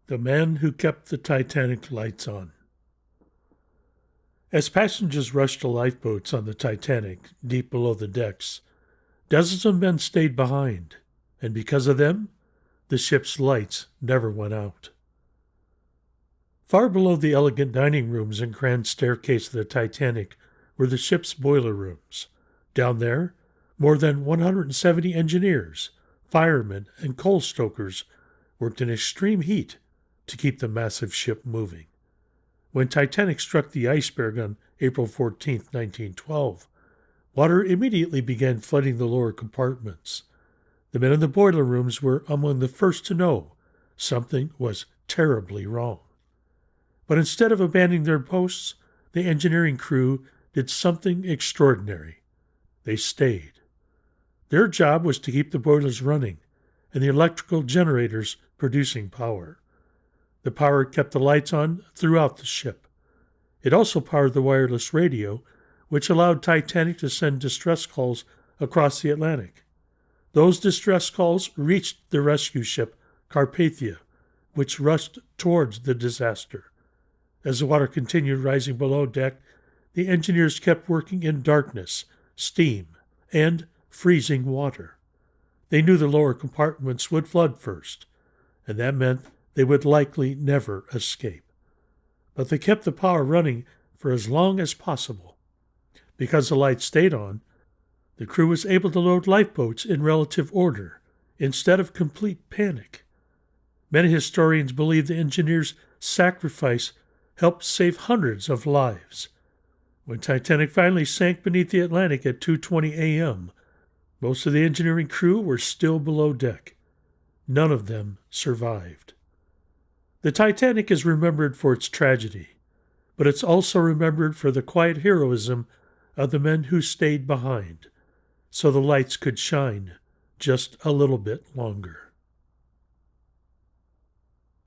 The man who kept the Titanic lights on. As passengers rushed to lifeboats on the Titanic, deep below the decks, dozens of men stayed behind, and because of them, the ship's lights never went out. Far below the elegant dining rooms and grand staircase of the Titanic were the ship's boiler rooms. Down there, more than 170 engineers, firemen, and coal stokers worked in extreme heat to keep the massive ship moving. When Titanic struck the iceberg on April 14, 1912, water immediately began flooding the lower compartments. The men in the boiler rooms were among the first to know something was terribly wrong. But instead of abandoning their posts, the engineering crew did something extraordinary. They stayed. Their job was to keep the boilers running and the electrical generators producing power. The power kept the lights on throughout the ship. It also powered the wireless radio, which allowed Titanic to send distress calls across the Atlantic. Those distress calls reached the rescue ship Carpathia, which rushed towards the disaster. As the water continued rising below deck, the engineers kept working in darkness, steam, and freezing water. They knew the lower compartments would flood first, and that meant they would likely never escape. But they kept the power running for as long as possible. Because the lights stayed on, the crew was able to load lifeboats in relative order, instead of complete panic. Many historians believe the engineers' sacrifice helped save hundreds of lives. When Titanic finally sank beneath the Atlantic at 2:20 a.m., most of the engineering crew were still below deck. None of them survived. The Titanic is remembered for its tragedy, but it's also remembered for the quiet heroism of the men who stayed behind, so the lights could shine just a little bit longer.